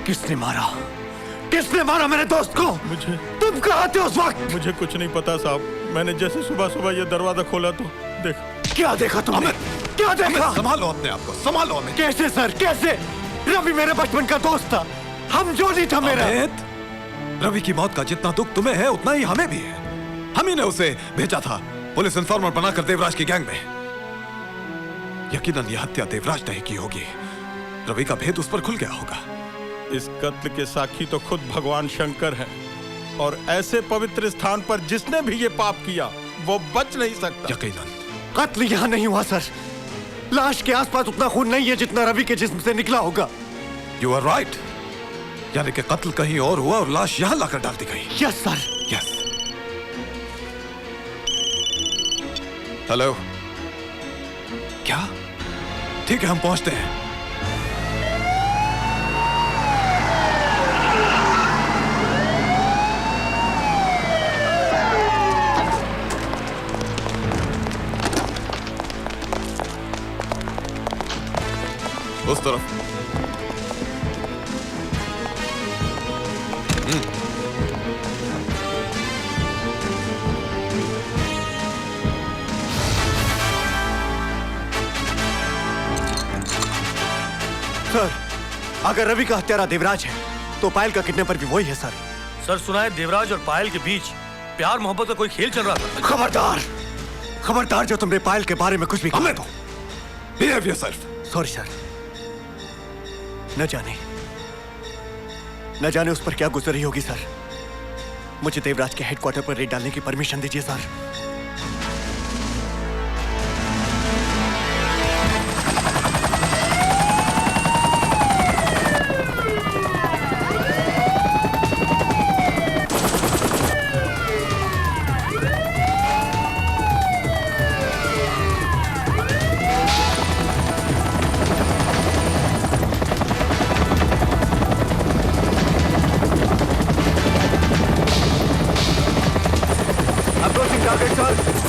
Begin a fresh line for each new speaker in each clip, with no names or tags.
किसने मारा? किसने मारा मेरे दोस्त को?
मुझे,
तुम कहाँ थे उस वक्त?
मुझे कुछ नहीं पता साहब। मैंने जैसे सुबह सुबह ये दरवाजा खोला तो
क्या देखा तुमने? क्या देखा?
संभालो अपने आप को, संभालो हमें।
कैसे सर, कैसे? रवि मेरे बचपन का दोस्त था, हम जो नहीं था मेरा।
रवि की मौत का जितना दुख तुम्हें है उतना ही हमें भी है। हम ही ने उसे भेजा था पुलिस इन्फॉर्मर बनाकर देवराज की गैंग में। यकीनन यह हत्या देवराज ने की होगी। रवि का भेद उस पर खुल गया होगा।
इस कत्ल के साक्षी तो खुद भगवान शंकर हैं, और ऐसे पवित्र स्थान पर जिसने भी ये पाप किया वो बच नहीं सकता।
यकीनन
कत्ल यहाँ नहीं हुआ सर। लाश के आसपास उतना खून नहीं है जितना रवि के जिस्म से निकला होगा।
You are right. यानी कि कत्ल कहीं और हुआ और लाश यहां लाकर डाल दी गई।
Yes sir.
यस। हेलो, क्या? ठीक है, हम पहुंचते हैं। उस तरफ।
सर, अगर रवि का हत्यारा देवराज है तो पायल का किडनैपर भी वही है सर।
सर, सुना है देवराज और पायल के बीच प्यार मोहब्बत का कोई खेल चल रहा था।
खबरदार, खबरदार जो तुमने पायल के बारे में कुछ भी कहा तो।
Behave yourself.
Sorry sir. न जाने उस पर क्या गुजर रही होगी सर। मुझे देवराज के हेडक्वार्टर पर रेड डालने की परमिशन दीजिए sir.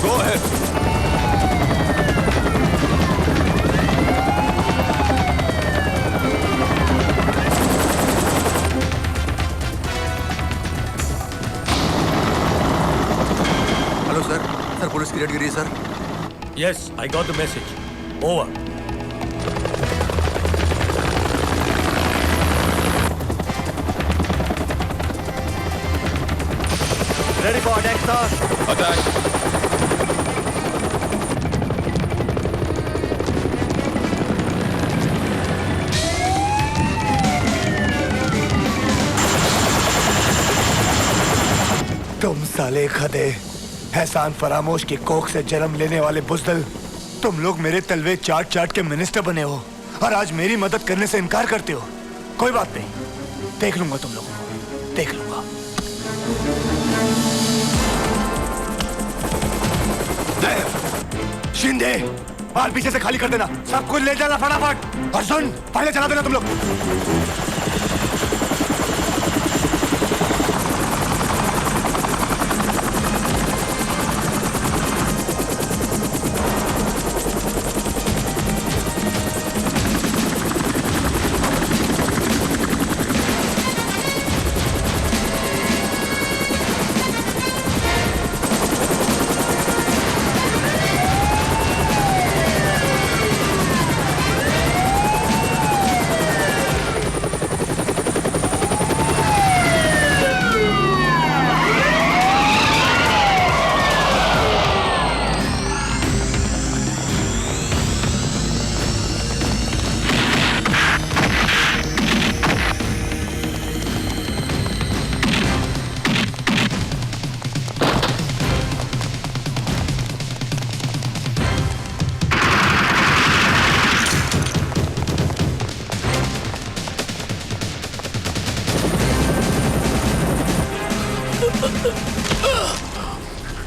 Go ahead.
Hello sir, police की रेड गिरी है sir.
Yes, I got the message. Over.
Ready for attack sir.
Attack.
तुम साले खदे, एहसान फरामोश की कोख से जन्म लेने वाले बुज़दिल, तुम लोग मेरे तलवे चाट चाट के मिनिस्टर बने हो और आज मेरी मदद करने से इनकार करते हो। कोई बात नहीं, देख लूंगा तुम लोगों को, देख लूंगा। शिंदे, बाल पीछे से खाली कर देना, सब कुछ ले जाना फटाफट। और सुन, पहले चला देना तुम लोग।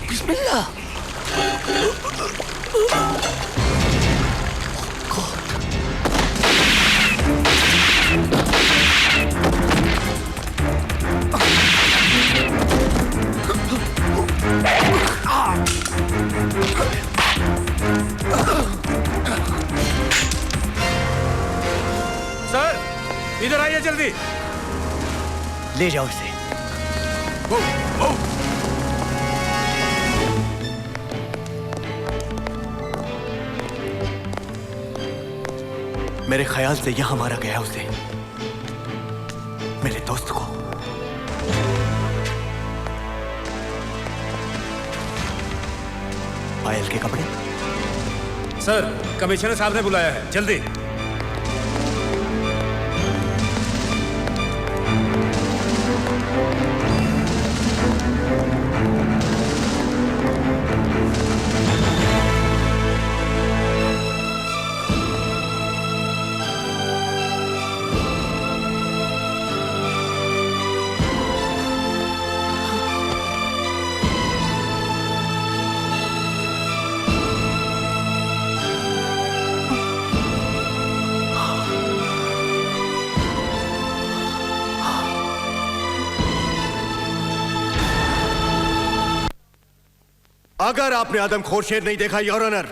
बिस्मिल्लाह।
सर, इधर आइए जल्दी।
ले जाओ इसे। मेरे ख्याल से यहां मारा गया उसे, मेरे दोस्त को। पायल के कपड़े।
सर, कमिश्नर साहब ने बुलाया है, जल्दी।
अगर आपने आदमखोर शेर नहीं देखा योर ऑनर,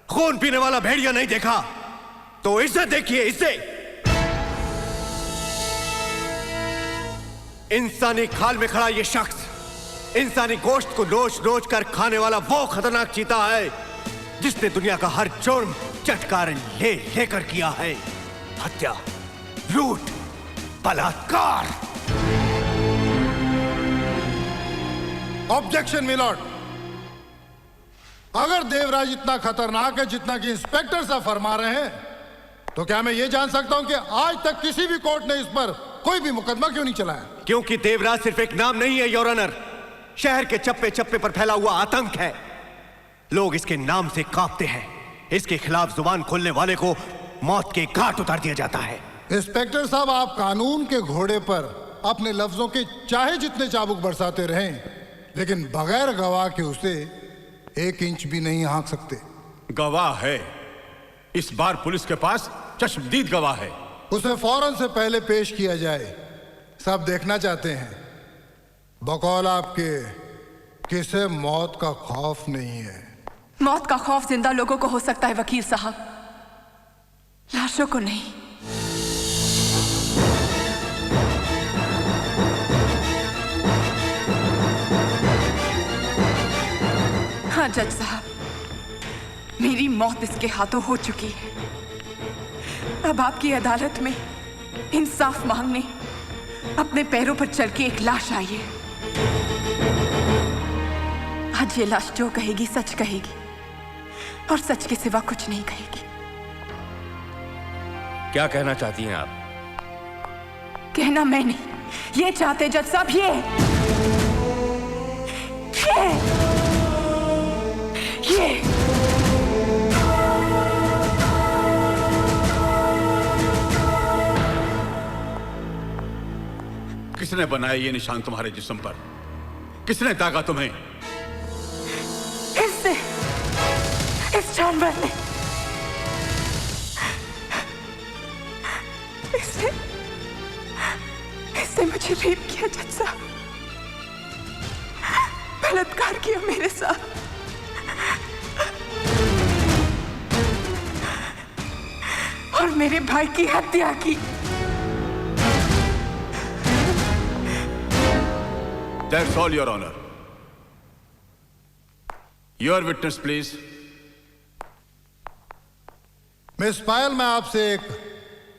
खून पीने वाला भेड़िया नहीं देखा, तो इसे देखिए, इसे। इंसानी खाल में खड़ा ये शख्स इंसानी गोश्त को नोच नोच कर खाने वाला वो खतरनाक चीता है जिसने दुनिया का हर जुर्म चटकार ले लेकर किया है। हत्या, लूट, बलात्कार।
Objection milord. अगर देवराज इतना खतरनाक है जितना कि इंस्पेक्टर साहब फरमा रहे हैं, तो क्या मैं ये जान सकता हूं कि आज तक किसी भी कोर्ट ने इस पर कोई भी मुकदमा क्यों नहीं चलाया?
क्योंकि देवराज सिर्फ एक नाम नहीं है योर ऑनर, शहर के चप्पे चप्पे पर फैला हुआ आतंक है। लोग इसके नाम से कांपते हैं। इसके खिलाफ जुबान खोलने वाले को मौत के घाट उतार दिया जाता है।
इंस्पेक्टर साहब, आप कानून के घोड़े पर अपने लफ्जों के चाहे जितने चाबुक बरसाते रहें, लेकिन बगैर गवाह के उसे 1 इंच भी नहीं हाँक सकते।
गवाह है, इस बार पुलिस के पास चश्मदीद गवाह है।
उसे फौरन से पहले पेश किया जाए, सब देखना चाहते हैं। बकौल आपके किसे मौत का खौफ नहीं है?
मौत का खौफ जिंदा लोगों को हो सकता है वकील साहब, लाशों को नहीं। हाँ जज साहब, मेरी मौत इसके हाथों हो चुकी है। अब आपकी अदालत में इंसाफ मांगने अपने पैरों पर चल के एक लाश आई है। आज ये लाश जो कहेगी सच कहेगी, और सच के सिवा कुछ नहीं कहेगी।
क्या कहना चाहती हैं आप?
कहना मैं नहीं, ये चाहते जज साहब, ये
किसने बनाया ये निशान तुम्हारे जिस्म पर? किसने दागा तुम्हें?
इस जानवर ने। इसने मुझे रेप किया जज साहब, बलात्कार किया मेरे साथ। और मेरे भाई की हत्या की।
That's all, Your Honor. Your witness, please.
Miss Payal, मैं आपसे एक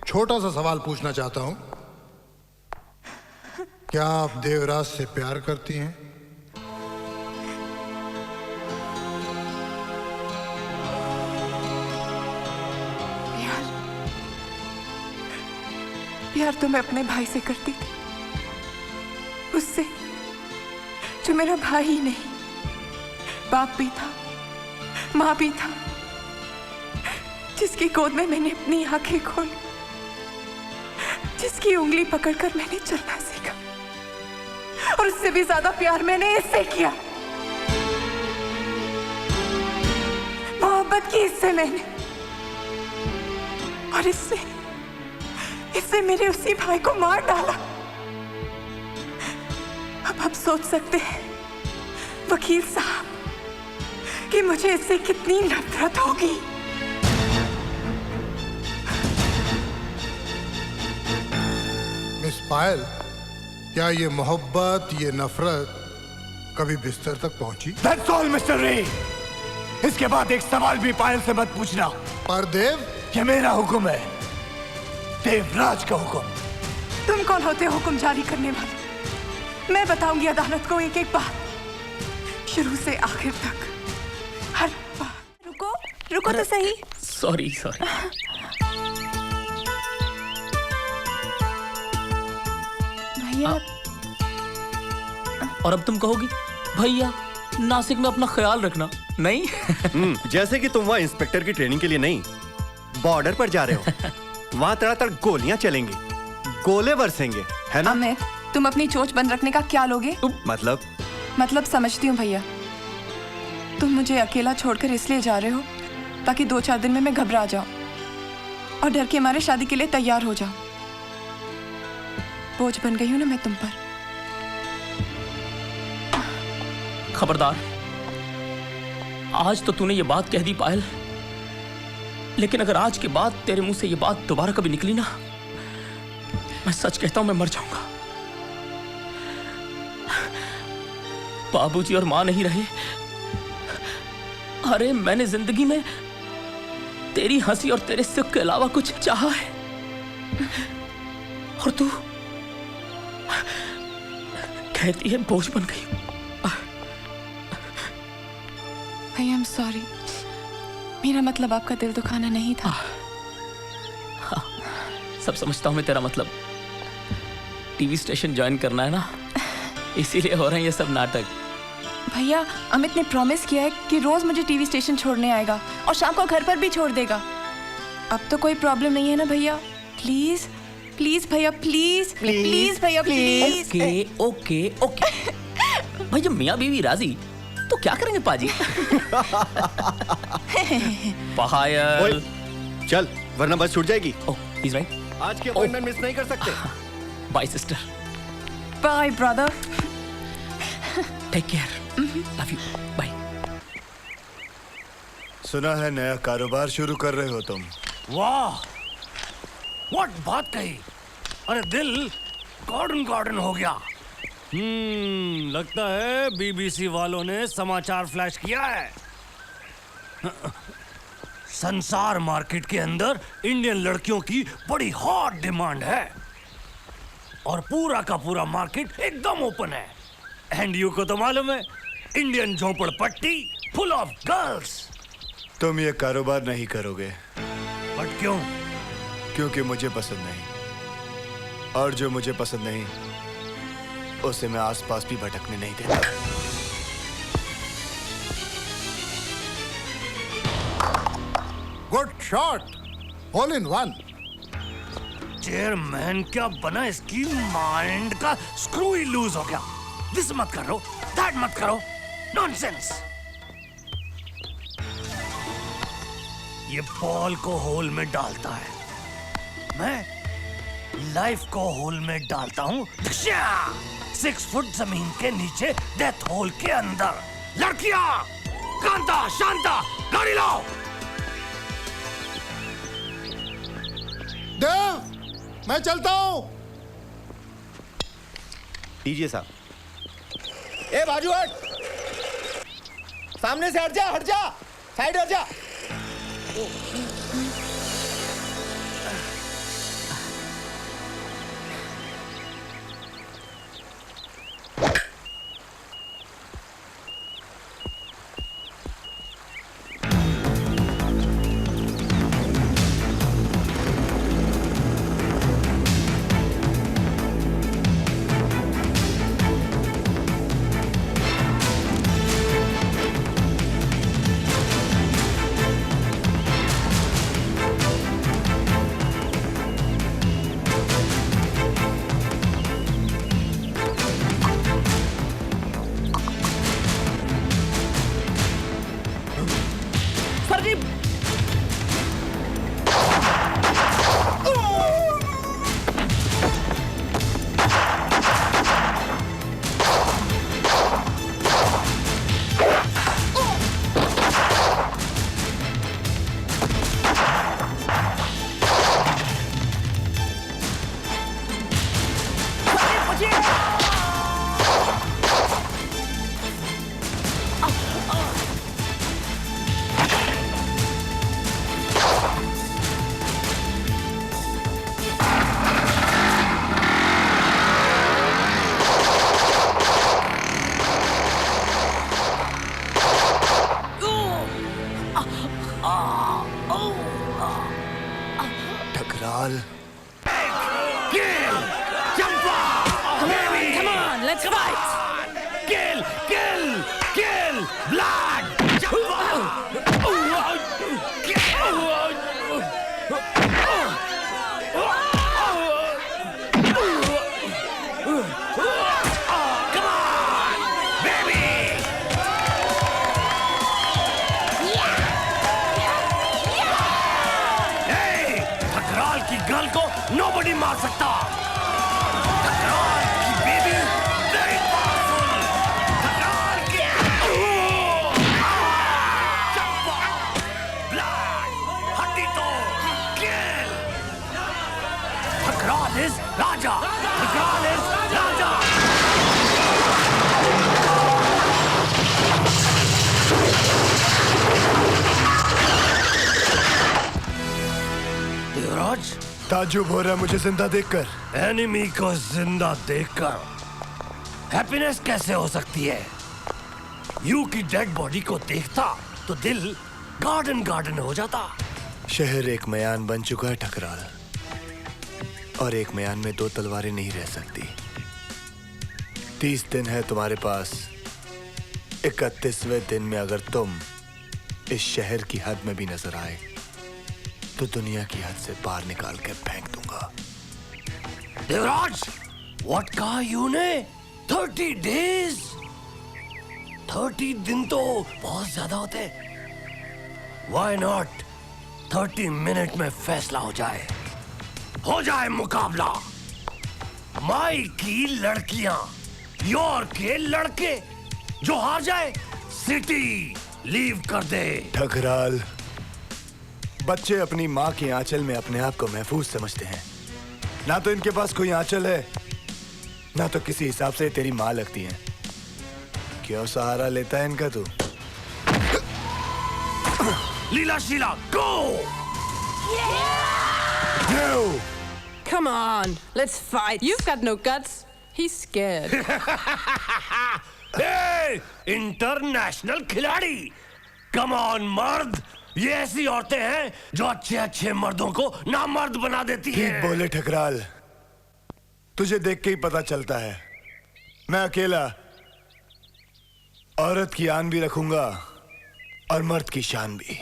छोटा सा सवाल पूछना चाहता हूं। क्या आप देवराज से प्यार करती हैं?
प्यार तो मैं अपने भाई से करती थी, उससे जो मेरा भाई ही नहीं, बाप भी था, माँ भी था, जिसकी गोद में मैंने अपनी आंखें खोली, जिसकी उंगली पकड़कर मैंने चलना सीखा। और उससे भी ज्यादा प्यार मैंने इससे किया, मोहब्बत की इससे मैंने। और इससे मेरे उसी भाई को मार डाला। अब आप सोच सकते हैं वकील साहब कि मुझे इससे कितनी नफरत होगी।
मिस पायल, क्या ये मोहब्बत, ये नफरत कभी बिस्तर तक पहुंची?
That's all, Mr. Ray. इसके बाद एक सवाल भी पायल से मत पूछना।
पर देव,
ये मेरा हुक्म है, देवराज का हुक्म।
तुम कौन होते हो हुक्म जारी करने वाले? मैं बताऊंगी अदालत को एक एक बात, शुरू से आखिर तक, हर बात। रुको रुको तो सही।
सॉरी।
भैया।
और अब तुम कहोगी भैया नासिक में अपना ख्याल रखना, नहीं?
जैसे कि तुम वहाँ इंस्पेक्टर की ट्रेनिंग के लिए नहीं, बॉर्डर पर जा रहे हो। वहाँ तड़ातड़ गोलियां चलेंगी, गोले बरसेंगे, है ना?
अमित, तुम अपनी चोंच बंद रखने का क्या लोगे?
मतलब
समझती हूँ भैया। तुम मुझे अकेला छोड़कर इसलिए जा रहे हो ताकि 2-4 दिन में मैं घबरा जाऊं और डर के मारे शादी के लिए तैयार हो जाऊं। बोझ बन गई हूं ना मैं तुम पर।
खबरदार, आज तो तूने ये बात कह दी पायल, लेकिन अगर आज के बाद तेरे मुंह से ये बात दोबारा कभी निकली ना, मैं सच कहता हूं मैं मर जाऊंगा। बाबूजी और मां नहीं रहे। अरे मैंने जिंदगी में तेरी हंसी और तेरे सुख के अलावा कुछ चाहा है, और तू कहती है बोझ बन गई।
भैया, आई एम सॉरी, मेरा मतलब आपका दिल दुखाना नहीं था।
सब समझता हूं मैं तेरा मतलब। टीवी स्टेशन ज्वाइन करना है ना, इसीलिए हो रहे हैं ये सब नाटक।
भैया, अमित ने प्रॉमिस किया है कि रोज मुझे टीवी स्टेशन छोड़ने आएगा और शाम को घर पर भी छोड़ देगा। अब तो कोई प्रॉब्लम नहीं है ना भैया? प्लीज प्लीज भैया, प्लीज प्लीज भैया, प्लीज।
ओके भाई, जब मियाँ बीवी राजी तो क्या करेंगे पाजी? पायल
चल, वरना बस छूट जाएगी।
ओह, he's right.
आज की अपॉइंटमेंट मिस नहीं कर सकते।
Bye sister.
Bye brother.
Take care. Love you. Bye.
सुना है नया कारोबार शुरू कर रहे हो तुम?
वाह, व्हाट बात कही। अरे दिल गार्डन हो गया। लगता है बीबीसी वालों ने समाचार फ्लैश किया है। संसार मार्केट के अंदर इंडियन लड़कियों की बड़ी हॉट डिमांड है और पूरा का पूरा मार्केट एकदम ओपन है। एंड यू को तो मालूम है, इंडियन झोपड़पट्टी फुल ऑफ गर्ल्स।
तुम ये कारोबार नहीं करोगे।
बट क्यों?
क्योंकि मुझे पसंद नहीं, और जो मुझे पसंद नहीं उसे मैं आसपास भी भटकने नहीं देता।
Good shot, hole in one.
Chairman क्या बना, इसकी माइंड का स्क्रू ही लूज हो गया। दिस मत करो, दैट मत करो, नॉनसेंस। ये बॉल को होल में डालता है, मैं लाइफ को होल में डालता हूं। 6 फुट जमीन के नीचे, डेथ होल के अंदर। लड़कियां, कांता, शांता, गाड़ी लाओ।
देव, मैं चलता हूं।
दीजिए साहब। ए बाजू हट, सामने से हट जा, साइड हट जा।
मुझे
Thakral.
Kill! Champa! Baby!
Come on, let's fight!
Kill! Kill! Kill! Blood! Come on! Baby! Hey! Thakral की गर्ल को nobody मार सकता। ठकराल की बेबी very powerful। ठकराल की चंपा blood हड्डी तो kill। Thakral is Raja. Thakral is राजा। देवराज
ताज्जुब हो रहा है मुझे जिंदा देखकर।
एनिमी को जिंदा देखकर हैप्पीनेस कैसे हो सकती है? यू की डेड बॉडी को देखता तो दिल गार्डन गार्डन हो जाता।
शहर एक मयान बन चुका है ठकराल, और एक मयान में दो तलवारें नहीं रह सकती। 30 दिन है तुम्हारे पास। 31वें दिन में अगर तुम इस शहर की हद में भी नजर आए तो दुनिया की हद से बाहर निकाल के फेंक दूंगा।
देवराज, व्हाट कहा यू ने? 30 डेज? 30 दिन तो बहुत ज्यादा होते। व्हाई नॉट 30 मिनट में फैसला हो जाए मुकाबला। माई की लड़कियां, योर के लड़के, जो हार जाए सिटी लीव कर दे।
ठकराल, बच्चे अपनी माँ की आंचल में अपने आप को महफूज समझते हैं। ना तो इनके पास कोई आंचल है, ना तो किसी हिसाब से तेरी माँ लगती है। क्यों सहारा लेता है इनका तू?
लीला शीला, गो!
No!
Come on, let's fight. You've got no guts. He's scared.
Hey, international खिलाड़ी, कम ऑन मर्द। ये ऐसी औरतें हैं जो अच्छे अच्छे मर्दों को नामर्द बना देती हैं।
ठीक बोले ठकराल, तुझे देख के ही पता चलता है। मैं अकेला औरत की आन भी रखूंगा और मर्द की शान भी।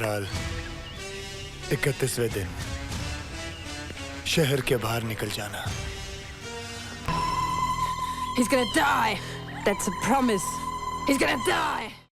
बहरहाल 31वें दिन शहर के बाहर निकल जाना।
He's gonna die. That's a promise. He's gonna die.